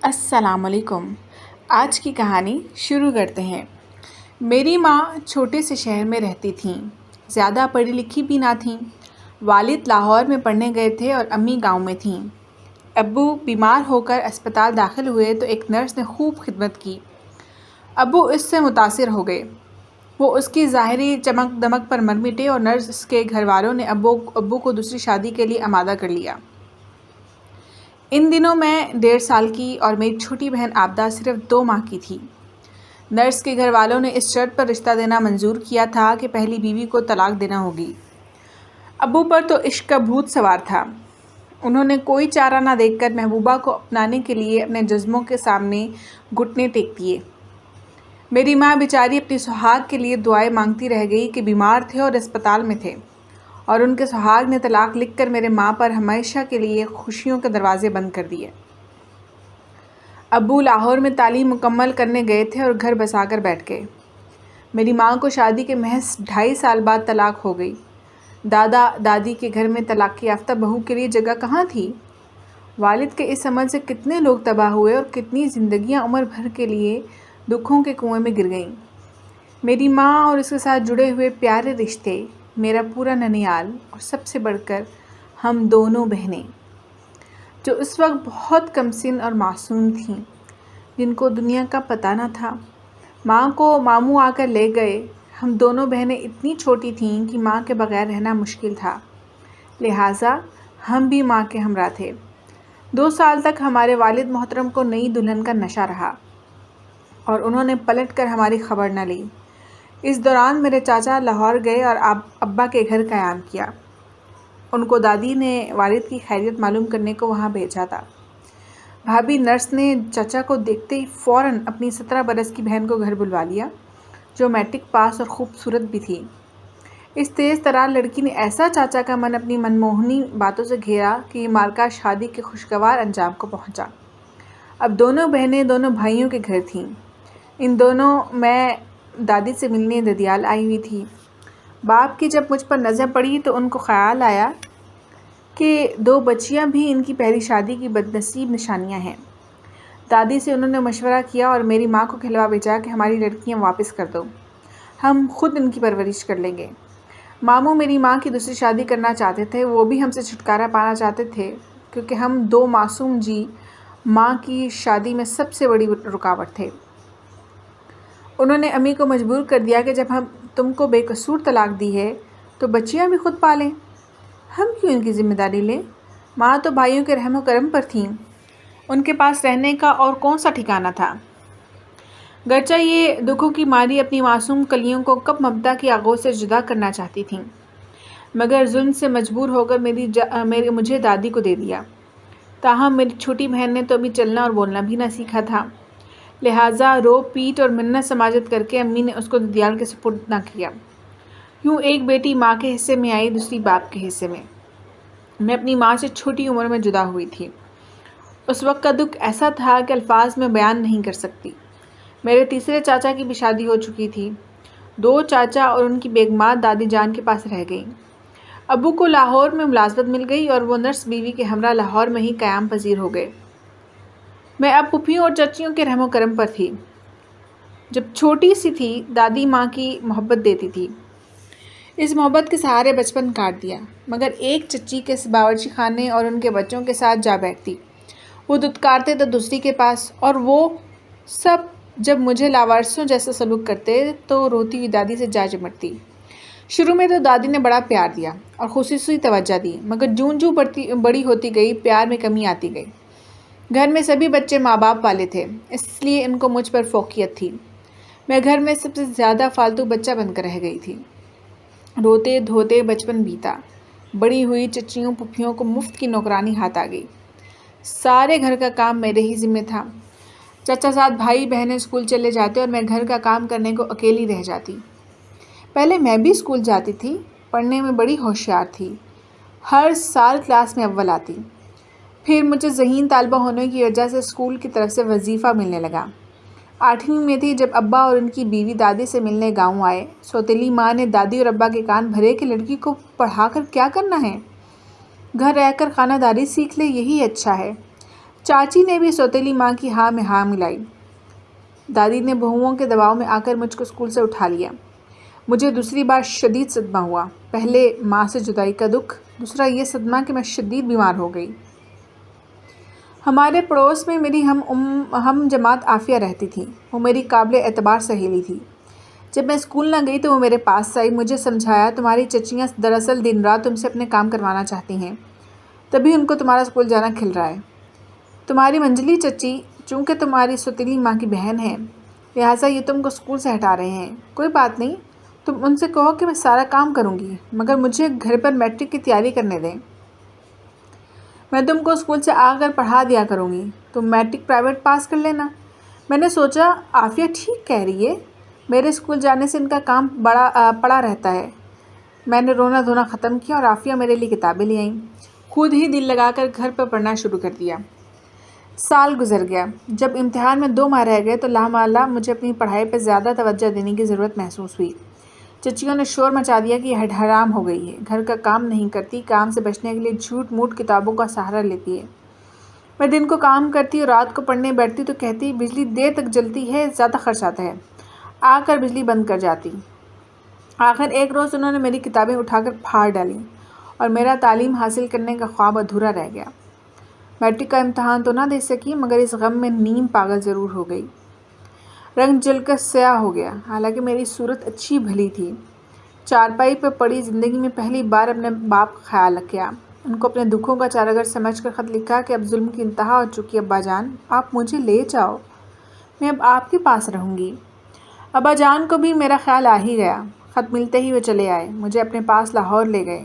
السلام علیکم۔ آج کی کہانی شروع کرتے ہیں۔ میری ماں چھوٹے سے شہر میں رہتی تھیں، زیادہ پڑھی لکھی بھی نہ تھیں۔ والد لاہور میں پڑھنے گئے تھے اور امی گاؤں میں تھیں۔ ابو بیمار ہو کر اسپتال داخل ہوئے تو ایک نرس نے خوب خدمت کی۔ ابو اس سے متاثر ہو گئے۔ وہ اس کی ظاہری چمک دمک پر مر مٹے اور نرس کے گھر والوں نے ابو کو دوسری شادی کے لیے آمادہ کر لیا۔ ان دنوں میں 1.5 سال کی اور میری چھوٹی بہن عابدہ صرف 2 ماہ کی تھی۔ نرس کے گھر والوں نے اس شرط پر رشتہ دینا منظور کیا تھا کہ پہلی بیوی کو طلاق دینا ہوگی۔ ابو پر تو عشق کا بھوت سوار تھا۔ انہوں نے کوئی چارہ نہ دیکھ کر محبوبہ کو اپنانے کے لیے اپنے جذبوں کے سامنے گھٹنے ٹیک دیے۔ میری ماں بیچاری اپنی سہاگ کے لیے دعائیں مانگتی رہ گئی کہ بیمار تھے اور اسپتال میں تھے، اور ان کے سہاگ نے طلاق لکھ کر میرے ماں پر ہمیشہ کے لیے خوشیوں کے دروازے بند کر دیے۔ ابو لاہور میں تعلیم مکمل کرنے گئے تھے اور گھر بسا کر بیٹھ گئے۔ میری ماں کو شادی کے محض 2.5 سال بعد طلاق ہو گئی۔ دادا دادی کے گھر میں طلاق یافتہ بہو کے لیے جگہ کہاں تھی؟ والد کے اس عمل سے کتنے لوگ تباہ ہوئے اور کتنی زندگیاں عمر بھر کے لیے دکھوں کے کنویں میں گر گئیں۔ میری ماں اور اس کے ساتھ جڑے ہوئے پیارے رشتے، میرا پورا ننیال اور سب سے بڑھ کر ہم دونوں بہنیں، جو اس وقت بہت کم سن اور معصوم تھیں، جن کو دنیا کا پتہ نہ تھا۔ ماں کو ماموں آ کر لے گئے۔ ہم دونوں بہنیں اتنی چھوٹی تھیں کہ ماں کے بغیر رہنا مشکل تھا، لہٰذا ہم بھی ماں کے ہمراہ تھے۔ 2 سال تک ہمارے والد محترم کو نئی دلہن کا نشہ رہا اور انہوں نے پلٹ کر ہماری خبر نہ لی۔ اس دوران میرے چاچا لاہور گئے اور ابا کے گھر قیام کیا۔ ان کو دادی نے والد کی خیریت معلوم کرنے کو وہاں بھیجا تھا۔ بھابھی نرس نے چچا کو دیکھتے ہی فوراً اپنی 17 برس کی بہن کو گھر بلوا لیا، جو میٹرک پاس اور خوبصورت بھی تھی۔ اس تیز ترار لڑکی نے ایسا چاچا کا من اپنی منموہنی باتوں سے گھیرا کہ یہ معرکہ شادی کے خوشگوار انجام کو پہنچا۔ اب دونوں بہنیں دونوں بھائیوں کے گھر تھیں۔ ان دونوں میں دادی سے ملنے ددیال آئی ہوئی تھی۔ باپ کی جب مجھ پر نظر پڑی تو ان کو خیال آیا کہ 2 بچیاں بھی ان کی پہلی شادی کی بدنصیب نشانیاں ہیں۔ دادی سے انہوں نے مشورہ کیا اور میری ماں کو کہلوا بھیجا کہ ہماری لڑکیاں واپس کر دو، ہم خود ان کی پرورش کر لیں گے۔ ماموں میری ماں کی دوسری شادی کرنا چاہتے تھے، وہ بھی ہم سے چھٹکارا پانا چاہتے تھے کیونکہ ہم 2 معصوم جی ماں کی شادی میں سب سے بڑی رکاوٹ تھے۔ انہوں نے امی کو مجبور کر دیا کہ جب ہم تم کو بے قصور طلاق دی ہے تو بچیاں بھی خود پالیں، ہم کیوں ان کی ذمہ داری لیں؟ ماں تو بھائیوں کے رحم و کرم پر تھیں، ان کے پاس رہنے کا اور کون سا ٹھکانہ تھا؟ گرچہ یہ دکھوں کی ماری اپنی معصوم کلیوں کو کب ممتا کی آغوش سے جدا کرنا چاہتی تھیں، مگر ظلم سے مجبور ہو کر مجھے دادی کو دے دیا۔ تاہم میری چھوٹی بہن نے تو ابھی چلنا اور بولنا بھی نہ سیکھا تھا، لہٰذا رو پیٹ اور منت سماجت کر کے امی نے اس کو ددیال کے سپرد نہ کیا۔ یوں ایک بیٹی ماں کے حصے میں آئی، دوسری باپ کے حصے میں۔ میں اپنی ماں سے چھوٹی عمر میں جدا ہوئی تھی۔ اس وقت کا دکھ ایسا تھا کہ الفاظ میں بیان نہیں کر سکتی۔ میرے تیسرے چاچا کی بھی شادی ہو چکی تھی۔ 2 چاچا اور ان کی بیگمات دادی جان کے پاس رہ گئیں۔ ابو کو لاہور میں ملازمت مل گئی اور وہ نرس بیوی کے ہمراہ لاہور میں ہی قیام پذیر ہو گئے۔ میں اب پھوپھیوں اور چچیوں کے رحم و کرم پر تھی۔ جب چھوٹی سی تھی دادی ماں کی محبت دیتی تھی، اس محبت کے سہارے بچپن کاٹ دیا، مگر ایک چچی کے باورچی خانے اور ان کے بچوں کے ساتھ جا بیٹھتی۔ وہ دھتکارتے تو دوسری کے پاس، اور وہ سب جب مجھے لاوارثوں جیسا سلوک کرتے تو روتی ہوئی دادی سے جا چمٹتی۔ شروع میں تو دادی نے بڑا پیار دیا اور خصوصی توجہ دی، مگر جوں جوں بڑی ہوتی گئی پیار میں کمی آتی گئی۔ گھر میں سبھی بچے ماں باپ والے تھے، اس لیے ان کو مجھ پر فوقیت تھی۔ میں گھر میں سب سے زیادہ فالتو بچہ بن کر رہ گئی تھی۔ روتے دھوتے بچپن بیتا، بڑی ہوئی چچیوں پھوپھیوں کو مفت کی نوکرانی ہاتھ آ گئی۔ سارے گھر کا کام میرے ہی ذمہ تھا۔ چچا زاد بھائی بہنیں اسکول چلے جاتے اور میں گھر کا کام کرنے کو اکیلی رہ جاتی۔ پہلے میں بھی اسکول جاتی تھی، پڑھنے میں بڑی ہوشیار تھی، ہر سال کلاس میں اول آتی۔ پھر مجھے ذہین طالبہ ہونے کی وجہ سے اسکول کی طرف سے وظیفہ ملنے لگا۔ 8ویں میں تھی جب ابا اور ان کی بیوی دادی سے ملنے گاؤں آئے۔ سوتیلی ماں نے دادی اور ابا کے کان بھرے کہ لڑکی کو پڑھا کر کیا کرنا ہے، گھر رہ کر خانہ داری سیکھ لے، یہی اچھا ہے۔ چاچی نے بھی سوتیلی ماں کی ہاں میں ہاں ملائی۔ دادی نے بہوؤں کے دباؤ میں آ کر مجھ کو اسکول سے اٹھا لیا۔ مجھے دوسری بار شدید صدمہ ہوا۔ پہلے ماں سے جدائی کا دکھ، دوسرا یہ صدمہ کہ میں شدید بیمار ہو گئی۔ ہمارے پڑوس میں میری ہم جماعت عافیہ رہتی تھی۔ وہ میری قابل اعتبار سہیلی تھی۔ جب میں اسکول نہ گئی تو وہ میرے پاس آئی، مجھے سمجھایا تمہاری چچیاں دراصل دن رات تم سے اپنے کام کروانا چاہتی ہیں، تبھی ان کو تمہارا اسکول جانا کھل رہا ہے۔ تمہاری منجلی چچی چونکہ تمہاری سوتیلی ماں کی بہن ہے، لہٰذا یہ تم کو اسکول سے ہٹا رہے ہیں۔ کوئی بات نہیں، تم ان سے کہو کہ میں سارا کام کروں گی، مگر مجھے گھر پر میٹرک کی تیاری کرنے دیں۔ میں تم کو اسکول سے آ کر پڑھا دیا کروں گی، تم میٹرک پرائیویٹ پاس کر لینا۔ میں نے سوچا عافیہ ٹھیک کہہ رہی ہے، میرے اسکول جانے سے ان کا کام پڑا رہتا ہے۔ میں نے رونا دھونا ختم کیا اور عافیہ میرے لیے کتابیں لے آئیں۔ خود ہی دل لگا کر گھر پر پڑھنا شروع کر دیا۔ سال گزر گیا۔ جب امتحان میں 2 ماہ رہ گئے تو لامحالہ مجھے اپنی پڑھائی پر زیادہ توجہ دینے کی ضرورت محسوس ہوئی۔ چچیوں نے شور مچا دیا کہ یہ حرام ہو گئی ہے، گھر کا کام نہیں کرتی، کام سے بچنے کے لیے جھوٹ موٹ کتابوں کا سہارا لیتی ہے۔ میں دن کو کام کرتی اور رات کو پڑھنے بیٹھتی تو کہتی بجلی دیر تک جلتی ہے، زیادہ خرچ آتا ہے، آ کر بجلی بند کر جاتی۔ آخر ایک روز انہوں نے میری کتابیں اٹھا کر پھاڑ ڈالیں اور میرا تعلیم حاصل کرنے کا خواب ادھورا رہ گیا۔ میٹرک کا امتحان تو نہ دے سکی، مگر اس غم میں نیم پاگل ضرور ہو گئی۔ رنگ جل کر سیاہ ہو گیا، حالانکہ میری صورت اچھی بھلی تھی۔ چارپائی پر پڑی زندگی میں پہلی بار اپنے باپ کا خیال کیا، ان کو اپنے دکھوں کا چارگر سمجھ کر خط لکھا کہ اب ظلم کی انتہا ہو چکی، ابا جان آپ مجھے لے جاؤ، میں اب آپ کے پاس رہوں گی۔ ابا جان کو بھی میرا خیال آ ہی گیا۔ خط ملتے ہی وہ چلے آئے، مجھے اپنے پاس لاہور لے گئے۔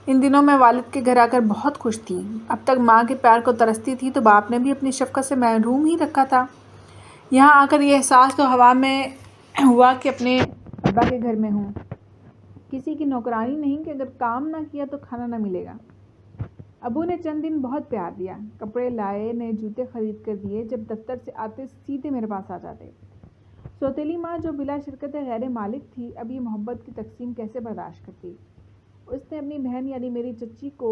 ان دنوں میں والد کے گھر آ کر بہت خوش تھی۔ اب تک ماں کے پیار کو ترستی تھی تو باپ نے بھی اپنی شفقت سے محروم ہی رکھا تھا۔ یہاں آ کر یہ احساس تو ہوا میں ہوا کہ اپنے ابا کے گھر میں ہوں، کسی کی نوکرانی نہیں کہ اگر کام نہ کیا تو کھانا نہ ملے گا۔ ابو نے چند دن بہت پیار دیا، کپڑے لائے، نئے جوتے خرید کر دیے، جب دفتر سے آتے سیدھے میرے پاس آ جاتے۔ سوتیلی ماں جو بلا شرکت غیر مالک تھی، اب یہ محبت کی تقسیم کیسے برداشت کرتی؟ اس نے اپنی بہن یعنی میری چچی کو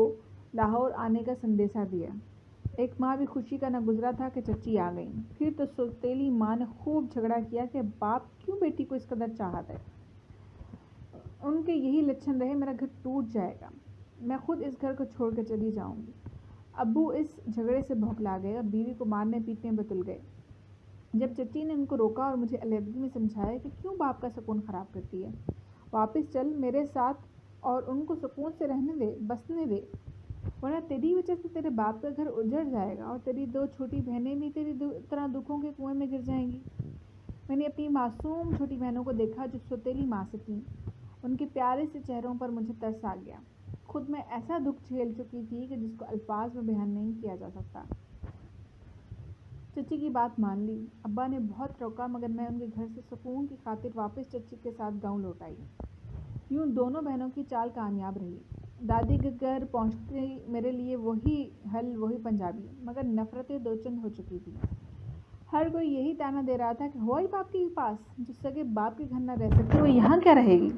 لاہور آنے کا سندیشہ دیا۔ ایک ماہ بھی خوشی کا نہ گزرا تھا کہ چچی آ گئیں۔ پھر تو سوتیلی ماں نے خوب جھگڑا کیا کہ باپ کیوں بیٹی کو اس قدر چاہت ہے، ان کے یہی لچھن رہے میرا گھر ٹوٹ جائے گا، میں خود اس گھر کو چھوڑ کر چلی جاؤں گی۔ ابو اس جھگڑے سے بھوکلا گئے اور بیوی کو مارنے پیٹنے بتل گئے۔ جب چچی نے ان کو روکا اور مجھے علیحدگی میں سمجھایا کہ کیوں باپ کا سکون خراب کرتی ہے، واپس چل میرے ساتھ اور ان کو سکون سے رہنے دے، بسنے دے، ورنہ تیری وجہ سے تیرے باپ کا گھر اجڑ جائے گا اور تیری 2 چھوٹی بہنیں بھی تیری طرح دکھوں کے کنویں میں گر جائیں گی۔ میں نے اپنی معصوم چھوٹی بہنوں کو دیکھا جو سوتیلی ماں سے تھیں، ان کے پیارے سے چہروں پر مجھے ترس آ گیا۔ خود میں ایسا دکھ جھیل چکی تھی کہ جس کو الفاظ میں بیان نہیں کیا جا سکتا۔ چچی کی بات مان لی، ابا نے بہت روکا، مگر میں ان کے گھر سے سکون کی خاطر واپس چچی کے ساتھ گاؤں لوٹ آئی۔ یوں دونوں بہنوں کی چال کامیاب رہی۔ دادی کے گھر پہنچتے میرے لیے وہی حل، وہی پنجابی، مگر نفرتیں دو چند ہو چکی تھیں۔ ہر کوئی یہی طعنہ دے رہا تھا کہ ہوا ہی باپ کے پاس، جو سگے باپ کے گھر نہ رہ سکتی وہ یہاں کیا رہے گی۔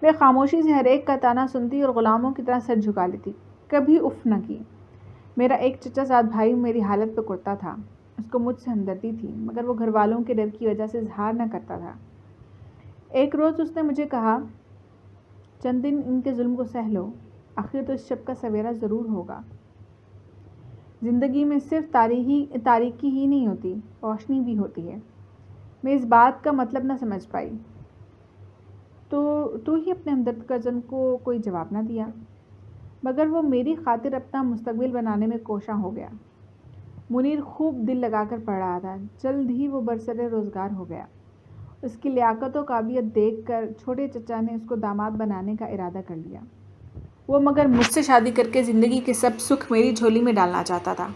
میں خاموشی سے ہر ایک کا طعنہ سنتی اور غلاموں کی طرح سر جھکا لیتی، کبھی اف نہ کی۔ میرا ایک چچا زاد بھائی میری حالت پہ کرتا تھا، اس کو مجھ سے ہمدردی تھی، مگر وہ گھر والوں کے ڈر کی وجہ سے اظہار نہ کرتا تھا۔ ایک روز اس نے مجھے کہا، چند دن ان کے ظلم کو سہ لو، آخر تو اس شب کا سویرا ضرور ہوگا۔ زندگی میں صرف تاریکی ہی نہیں ہوتی، روشنی بھی ہوتی ہے۔ میں اس بات کا مطلب نہ سمجھ پائی تو ہی اپنے ہمدرد کزن کو کوئی جواب نہ دیا، مگر وہ میری خاطر اپنا مستقبل بنانے میں کوشاں ہو گیا۔ منیر خوب دل لگا کر پڑھ رہا تھا، جلد ہی وہ برسر روزگار ہو گیا۔ اس کی لیاقت و قابلیت دیکھ کر چھوٹے چچا نے اس کو داماد بنانے کا ارادہ کر لیا۔ وہ مگر مجھ سے شادی کر کے زندگی کے سب سکھ میری جھولی میں ڈالنا چاہتا تھا۔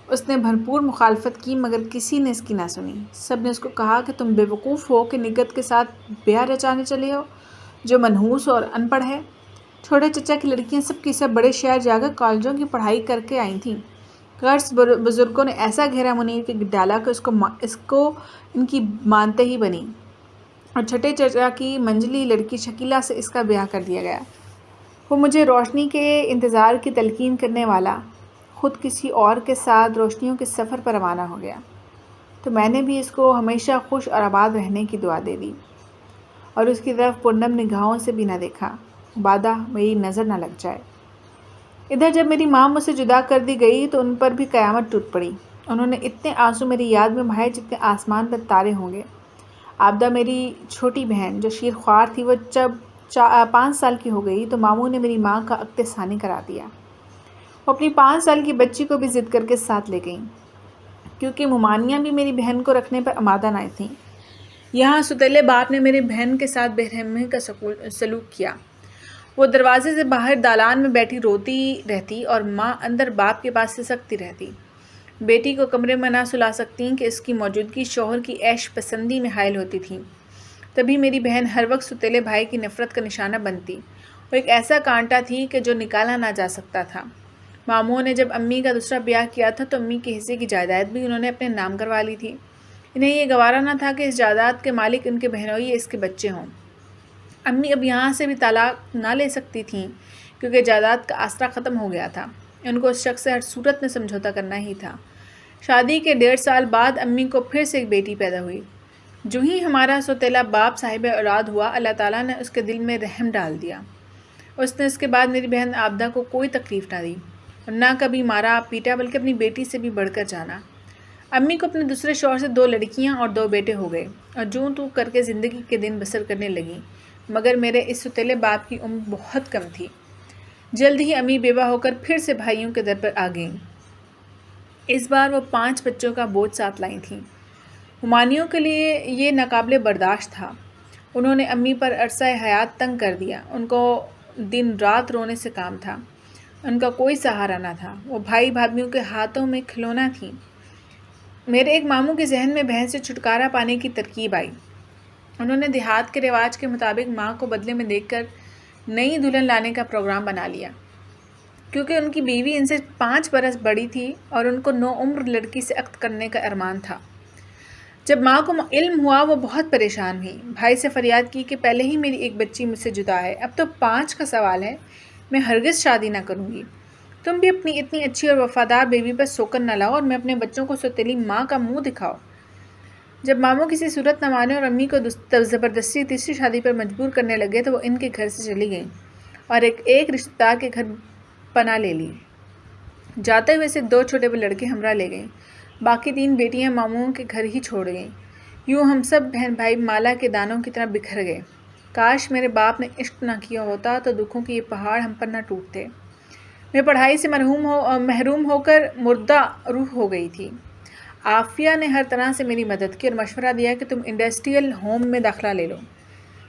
اس نے بھرپور مخالفت کی، مگر کسی نے اس کی نہ سنی۔ سب نے اس کو کہا کہ تم بے وقوف ہو کہ نگت کے ساتھ بیاہ رچانے چلے ہو، جو منحوس اور ان پڑھ ہے۔ چھوٹے چچا کی لڑکیاں سب کی سب بڑے شہر جا کر کالجوں کی پڑھائی کر کے آئی تھیں۔ غرض بزرگوں نے ایسا گھیرا منیر کے ڈالا کہ اس کو ان کی مانتے ہی بنی، اور چھٹے چچا کی منجلی لڑکی شکیلہ سے اس کا بیاہ کر دیا گیا۔ وہ مجھے روشنی کے انتظار کی تلقین کرنے والا خود کسی اور کے ساتھ روشنیوں کے سفر پر روانہ ہو گیا تو میں نے بھی اس کو ہمیشہ خوش اور آباد رہنے کی دعا دے دی اور اس کی طرف پرنم نگاہوں سے بھی نہ دیکھا، وعدہ میری نظر نہ لگ جائے۔ ادھر جب میری ماں مجھ سے جدا کر دی گئی تو ان پر بھی قیامت ٹوٹ پڑی۔ انہوں نے اتنے آنسو میری یاد میں بہائے جتنے آسمان پر تارے ہوں گے۔ عابدہ میری چھوٹی بہن جو شیر خوار تھی، وہ جب 5 سال کی ہو گئی تو ماموں نے میری ماں کا عقد ثانی کرا دیا۔ وہ اپنی 5 سال کی بچی کو بھی ضد کر کے ساتھ لے گئیں کیونکہ ممانیاں بھی میری بہن کو رکھنے پر آمادہ نہ تھیں۔ یہاں ستیلے باپ نے میری بہن کے ساتھ بے رحمی کا سلوک کیا۔ وہ دروازے سے باہر دالان میں بیٹھی روتی رہتی اور ماں اندر باپ کے پاس سسکتی رہتی۔ بیٹی کو کمرے میں نہ سلا سکتیں کہ اس کی موجودگی شوہر کی عیش پسندی میں حائل ہوتی تھی۔ تبھی میری بہن ہر وقت ستیلے بھائی کی نفرت کا نشانہ بنتی۔ وہ ایک ایسا کانٹا تھی کہ جو نکالا نہ جا سکتا تھا۔ ماموں نے جب امی کا دوسرا بیاہ کیا تھا تو امی کے حصے کی جائیداد بھی انہوں نے اپنے نام کروا لی تھی۔ انہیں یہ گوارا نہ تھا کہ اس جائیداد کے مالک ان کے بہنوئی یا اس کے بچے ہوں۔ امی اب یہاں سے بھی طلاق نہ لے سکتی تھیں کیونکہ جائیداد کا آسرا ختم ہو گیا تھا۔ ان کو اس شخص سے ہر صورت میں سمجھوتا کرنا ہی تھا۔ شادی کے 1.5 سال بعد امی کو پھر سے ایک بیٹی پیدا ہوئی۔ جو ہی ہمارا سوتیلا باپ صاحب اولاد ہوا، اللہ تعالیٰ نے اس کے دل میں رحم ڈال دیا۔ اس نے اس کے بعد میری بہن عابدہ کو کوئی تکلیف نہ دی اور نہ کبھی مارا پیٹا، بلکہ اپنی بیٹی سے بھی بڑھ کر جانا۔ امی کو اپنے دوسرے شوہر سے 2 لڑکیاں اور 2 بیٹے ہو گئے اور جوں توں کر کے زندگی کے دن بسر کرنے لگیں، مگر میرے اس ستیلے باپ کی عمر بہت کم تھی۔ جلد ہی امی بیوہ ہو کر پھر سے بھائیوں کے در پر آ گئیں۔ اس بار وہ 5 بچوں کا بوجھ ساتھ لائی تھیں۔ ہمانیوں کے لیے یہ ناقابل برداشت تھا۔ انہوں نے امی پر عرصہ حیات تنگ کر دیا۔ ان کو دن رات رونے سے کام تھا۔ ان کا کوئی سہارا نہ تھا۔ وہ بھائی بھابھیوں کے ہاتھوں میں کھلونا تھیں۔ میرے ایک ماموں کے ذہن میں بہن سے چھٹکارا پانے کی ترکیب آئی۔ انہوں نے دیہات کے رواج کے مطابق ماں کو بدلے میں دیکھ کر نئی دلہن لانے کا پروگرام بنا لیا، کیونکہ ان کی بیوی ان سے 5 برس بڑی تھی اور ان کو نوعمر لڑکی سے عقد کرنے کا ارمان تھا۔ جب ماں کو علم ہوا وہ بہت پریشان ہوئی۔ بھائی سے فریاد کی کہ پہلے ہی میری ایک بچی مجھ سے جدا ہے، اب تو 5 کا سوال ہے، میں ہرگز شادی نہ کروں گی۔ تم بھی اپنی اتنی اچھی اور وفادار بیوی پر سوکن نہ لاؤ اور میں اپنے بچوں کو سوتیلی ماں کا منہ دکھاؤ۔ جب ماموں کسی صورت نہ مانے اور امی کو زبردستی تیسری شادی پر مجبور کرنے لگے تو وہ ان کے گھر سے چلی گئیں اور ایک رشتہ دار کے گھر پناہ لے لی۔ جاتے ہوئے صرف 2 چھوٹے لڑکے ہمراہ لے گئیں، باقی 3 بیٹیاں ماموں کے گھر ہی چھوڑ گئیں۔ یوں ہم سب بہن بھائی مالا کے دانوں کی طرح بکھر گئے۔ کاش میرے باپ نے عشق نہ کیا ہوتا تو دکھوں کے یہ پہاڑ ہم پر نہ ٹوٹتے۔ میں پڑھائی سے محروم ہو کر مردہ روح ہو گئی تھی۔ عافیہ نے ہر طرح سے میری مدد کی اور مشورہ دیا کہ تم انڈسٹریل ہوم میں داخلہ لے لو۔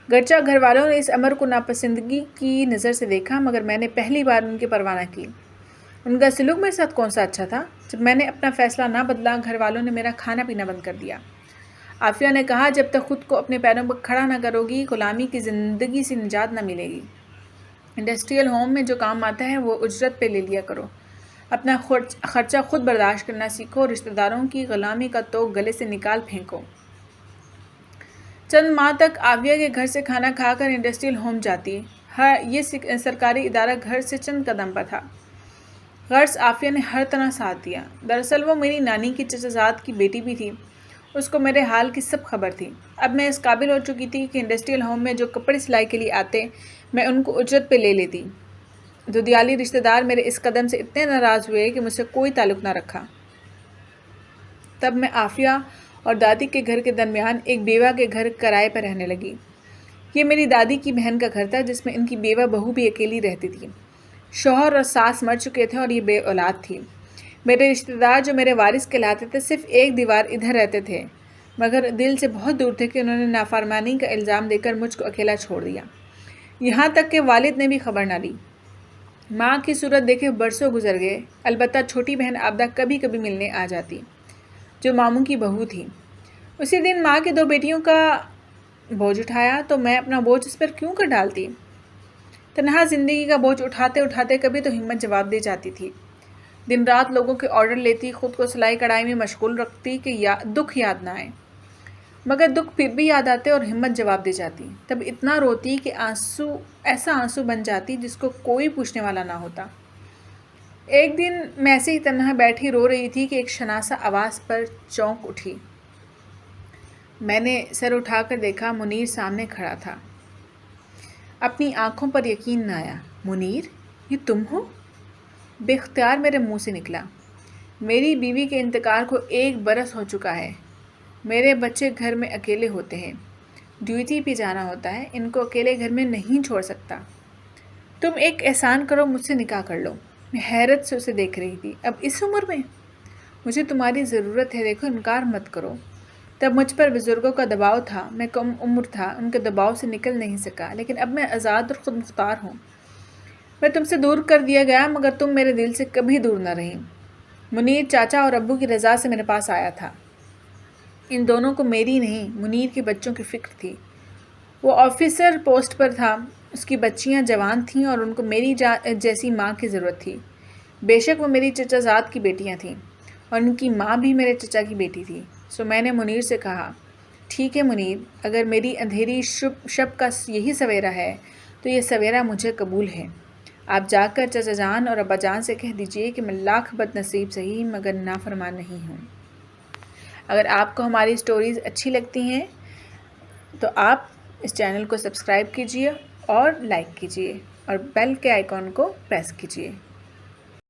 گرچہ گھر والوں نے اس امر کو ناپسندگی کی نظر سے دیکھا، مگر میں نے پہلی بار ان کی پرواہ نہ کی۔ ان کا سلوک میرے ساتھ کون سا اچھا تھا؟ جب میں نے اپنا فیصلہ نہ بدلا، گھر والوں نے میرا کھانا پینا بند کر دیا۔ عافیہ نے کہا، جب تک خود کو اپنے پیروں پر کھڑا نہ کرو گی، غلامی کی زندگی سے نجات نہ ملے گی۔ انڈسٹریل ہوم میں جو کام آتا ہے وہ اجرت پہ لے لیا کرو۔ اپنا خرچہ خود برداشت کرنا سیکھو اور رشتہ داروں کی غلامی کا توق گلے سے نکال پھینکو۔ چند ماہ تک عافیہ کے گھر سے کھانا کھا کر انڈسٹریل ہوم جاتی۔ یہ سرکاری ادارہ گھر سے چند قدم پر تھا۔ غرض عافیہ نے ہر طرح ساتھ دیا۔ دراصل وہ میری نانی کی چچا زاد کی بیٹی بھی تھی۔ اس کو میرے حال کی سب خبر تھی۔ اب میں اس قابل ہو چکی تھی کہ انڈسٹریل ہوم میں جو کپڑے سلائی کے لیے آتے، میں ان کو اجرت پہ لے لیتی۔ دودیالی رشتہ دار میرے اس قدم سے اتنے ناراض ہوئے کہ مجھ سے کوئی تعلق نہ رکھا۔ تب میں عافیہ اور دادی کے گھر کے درمیان ایک بیوہ کے گھر کرائے پر رہنے لگی۔ یہ میری دادی کی بہن کا گھر تھا جس میں ان کی بیوہ بہو بھی اکیلی رہتی تھی۔ شوہر اور ساس مر چکے تھے اور یہ بے اولاد تھی۔ میرے رشتہ دار جو میرے وارث کہلاتے تھے صرف ایک دیوار ادھر رہتے تھے، مگر دل سے بہت دور تھے کہ انہوں نے نافرمانی کا الزام دے کر مجھ کو اکیلا چھوڑ دیا۔ یہاں تک کہ والد نے بھی خبر نہ لی۔ ماں کی صورت دیکھے برسوں گزر گئے، البتہ چھوٹی بہن عابدہ کبھی کبھی ملنے آ جاتی، جو ماموں کی بہو تھی۔ اسی دن ماں کی 2 بیٹیوں کا بوجھ اٹھایا تو میں اپنا بوجھ اس پر کیوں کر ڈالتی؟ تنہا زندگی کا بوجھ اٹھاتے اٹھاتے کبھی تو ہمت جواب دے جاتی تھی۔ دن رات لوگوں کے آرڈر لیتی، خود کو سلائی کڑھائی میں مشغول رکھتی کہ دکھ یاد نہ آئے، مگر دکھ پھر بھی یاد آتے اور ہمت جواب دے جاتی۔ تب اتنا روتی کہ ایسا آنسو بن جاتی جس کو کوئی پوچھنے والا نہ ہوتا۔ ایک دن میں ایسے ہی تنہا بیٹھی رو رہی تھی کہ ایک شناسا آواز پر چونک اٹھی۔ میں نے سر اٹھا کر دیکھا، منیر سامنے کھڑا تھا۔ اپنی آنکھوں پر یقین نہ آیا۔ منیر، یہ تم ہو؟ بے اختیار میرے منہ سے نکلا۔ میری بیوی کے انتقال کو 1 برس ہو چکا ہے۔ میرے بچے گھر میں اکیلے ہوتے ہیں، ڈیوٹی پہ جانا ہوتا ہے، ان کو اکیلے گھر میں نہیں چھوڑ سکتا۔ تم ایک احسان کرو، مجھ سے نکاح کر لو۔ میں حیرت سے اسے دیکھ رہی تھی۔ اب اس عمر میں؟ مجھے تمہاری ضرورت ہے، دیکھو انکار مت کرو۔ تب مجھ پر بزرگوں کا دباؤ تھا، میں کم عمر تھا، ان کے دباؤ سے نکل نہیں سکا، لیکن اب میں آزاد اور خود مختار ہوں۔ میں تم سے دور کر دیا گیا، مگر تم میرے دل سے کبھی دور نہ رہی۔ منیر چاچا اور ابو کی رضا سے میرے پاس آیا تھا۔ ان دونوں کو میری نہیں، منیر کے بچوں کی فکر تھی۔ وہ آفیسر پوسٹ پر تھا، اس کی بچیاں جوان تھیں اور ان کو میری جیسی ماں کی ضرورت تھی۔ بے شک وہ میری چچا زاد کی بیٹیاں تھیں اور ان کی ماں بھی میرے چچا کی بیٹی تھی۔ سو میں نے منیر سے کہا، ٹھیک ہے منیر، اگر میری اندھیری شب کا یہی سویرا ہے تو یہ سویرا مجھے قبول ہے۔ آپ جا کر چچا جان اور ابا جان سے کہہ دیجئے کہ میں لاکھ بد نصیب سہی مگر نافرمان نہیں ہوں۔ اگر آپ کو ہماری سٹوریز اچھی لگتی ہیں تو آپ اس چینل کو سبسکرائب کیجئے اور لائک کیجئے اور بیل کے آئیکن کو پریس کیجئے۔